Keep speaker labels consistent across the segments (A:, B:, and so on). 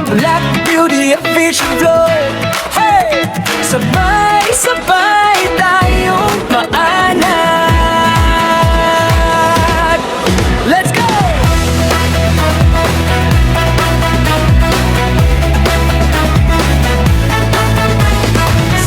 A: Black beauty of vision flow. Hey! Sabay-sabay tayong maanad. Let's go!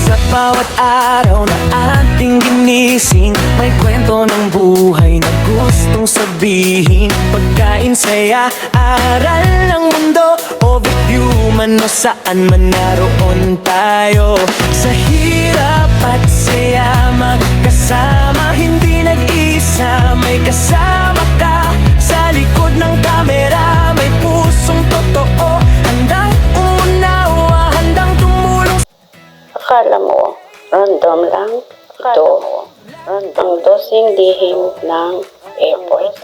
A: Sa bawat araw na ating ginising, may kwento ng buhay na gustong sabihin. Pagkain, saya, aral ng mundo, overview man o saan man naroon tayo. Sa hirap at saya, magkasama, hindi nag-isa. May kasama ka sa likod ng kamera. May pusong totoo, handang umunawa, handang tumulong.
B: Akala mo, random lang ito ang dosing lihim ng airport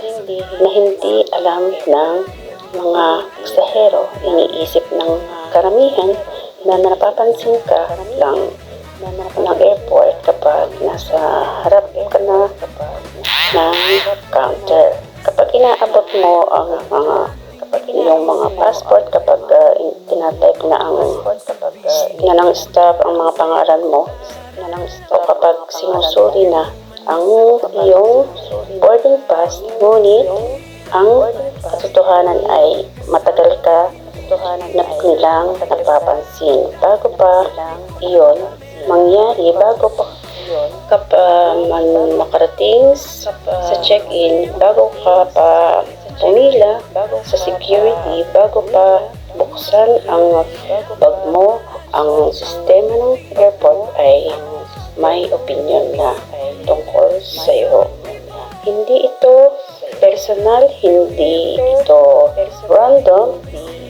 B: na hindi alam ng mga pasahero. Iniisip ng karamihan na napapansin ka lang ng airport kapag nasa harap ka na ng counter. Kapag inaabot mo ang yung mga passport, kapag tinatype na ng staff ang mga pangalan mo, o kapag sinusuri na ang iyong boarding pass, ngunit ang katotohanan ay matagal ka na lang napapansin. Bago pa iyon mangyari, bago pa kapag makarating sa check-in, bago ka pa pumila sa security, bago pa buksan ang bag mo, ang sistema ng airport ay may opinion na tungkol sa iyo. Hindi ito personal, hindi ito random.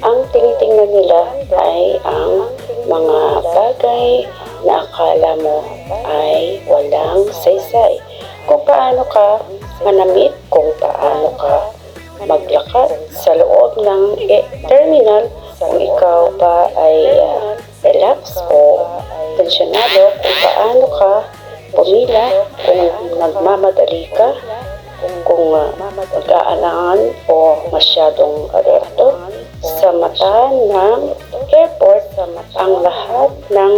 B: Ang tinitingnan nila ay ang mga bagay na akala mo ay walang saysay. Kung paano ka manamit, kung paano ka maglakad sa loob ng terminal, kung ikaw ba ay relax o tensyonado, kung paano ka pumila, kung nagmamadali ka, kung mag-aalangan o masyadong alerto. Sa mata ng airport, ang lahat ng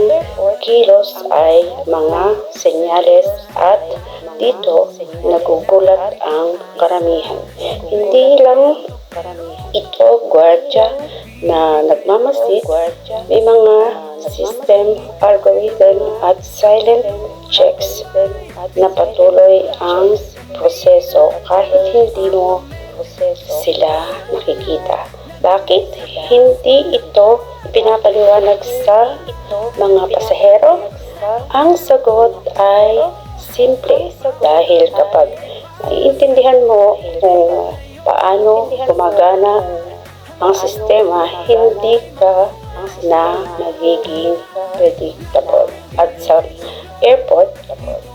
B: kilos ay mga senyales at dito nagugulat ang karamihan. Hindi lang ito gwardiya na nagmamasid, may mga system, algorithm at silent checks na patuloy ang proseso kahit hindi mo sila nakikita. Bakit hindi ito pinapaliwanag sa mga pasahero? Ang sagot ay simple, dahil kapag naiintindihan mo kung paano gumagana ang sistema, hindi ka na magiging predictable. At sa airport,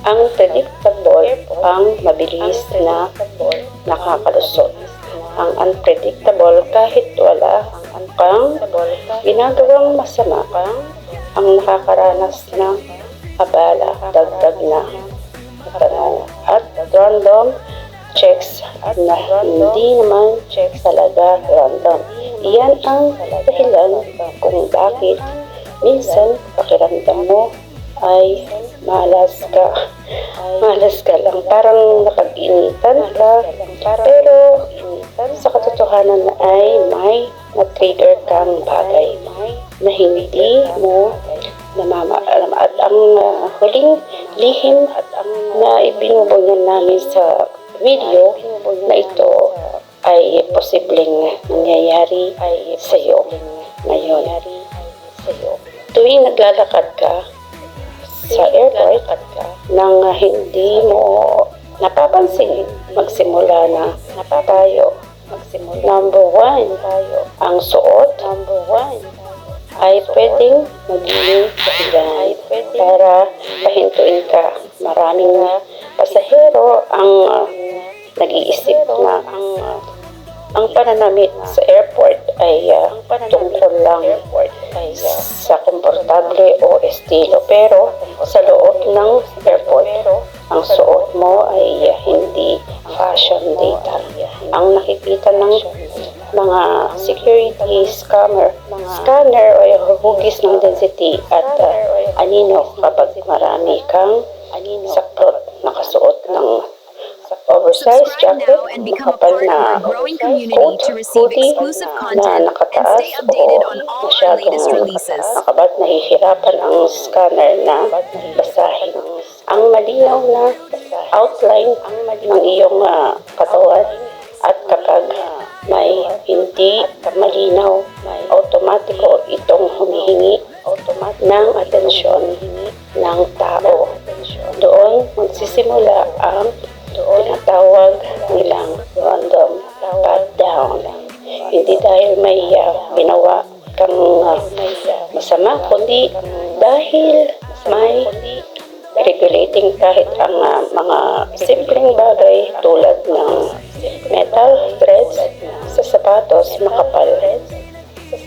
B: ang predictable ang mabilis na nakakalusot. Ang unpredictable, kahit wala kang ginagawang masama, ang nakakaranas ng abala, dagdag na tanong at random checks na hindi naman talaga random. Iyan ang dahilan kung bakit minsan pakiramdam mo ay malas ka lang, parang napag-initan ka, pero sa katotohanan ay may na-trigger kang bagay na hindi mo namamaalam. At ang huling lihim na ibinubunyan namin sa video na ito ay posibleng nangyayari sa iyo ngayon. Tuwing naglalakad ka sa airport nang hindi mo napapansin, magsimula na tayo. Number one, ang suot ay pwedeng maging dahilan para pahintuin ka. Maraming pasahero ang nag-iisip na ang pananamit sa airport ay tungkol lang sa komportable o estilo. Pero sa loob ng airport, ang suot mo ay hindi fashion data. Ang nakikita ng mga security scanner o hugis ng density at anino kapag marami kang saklot nakasuot ng oversized
C: Subscribe
B: jacket,
C: now and become a
B: makapal
C: part of
B: na
C: our growing community
B: coat,
C: to receive
B: hoodie
C: exclusive
B: na
C: content and
B: nakataas
C: stay updated on all our latest
B: masyadong
C: releases.
B: nakabat, nahihirapan ang scanner na basahin. Ang malinaw na outline ng iyong katawan at kapag may hindi malinaw, automatiko itong humihingi ng atensyon ng tao. Doon magsisimula ang tinatawag nilang random pat down. Hindi dahil may ginawa kang masama, kundi dahil may regulating kahit ang mga simpleng bagay tulad ng metal threads sa sapatos, makapal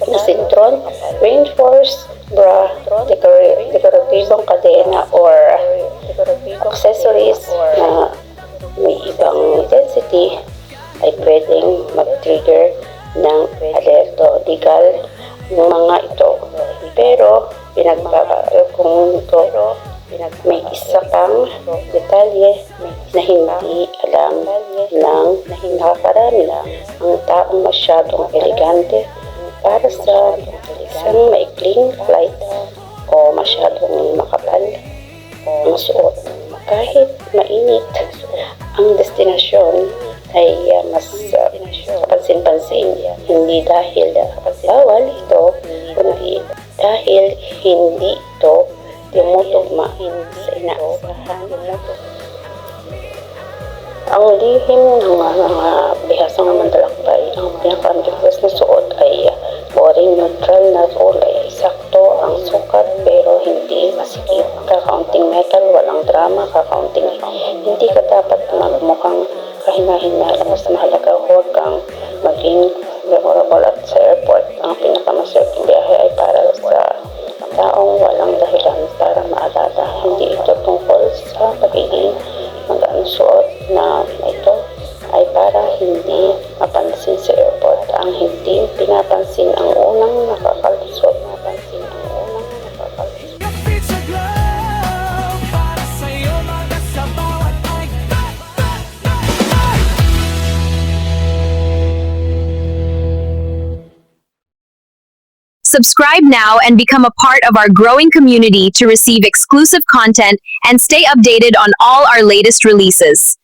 B: na sintron, reinforced bra, dekoratibong kadena or accessories na may ibang density ay pwedeng mag-trigger ng alerto legal ng mga ito. Pero may isa pang detalye na hindi alam ng nakakarami ang taong masyadong elegante para sa isang maikling flight o masyadong makapal ang suot. Kahit mainit ang destinasyon ay mas kapansin-pansin, hindi dahil bawal ito, kundi dahil hindi ito tumutugma sa inaasahan. Ang lihim ng mga bihasang manlalakbay, ang pinaka-ambiguous na suot ay boring neutral na kulay. Sakto ang sukat pero hindi masikip. Kakaunting metal, walang drama, kakaunting hindi ka dapat magmukhang kahina-hina. Mas mahalaga, huwag kang maging memorable at sa airport. Ang pinakamasaraping biyahe ay para sa taong walang dahilan para maalala. Hindi ito tungkol sa pagiging magandang suot na ito ay para hindi mapansin sa airport. Ang hindi pinapansin ang unang nakakalusot.
A: Pizza Glow para sa'yo mga sa bawat ay
C: Subscribe now and become a part of our growing community to receive exclusive content and stay updated on all our latest releases.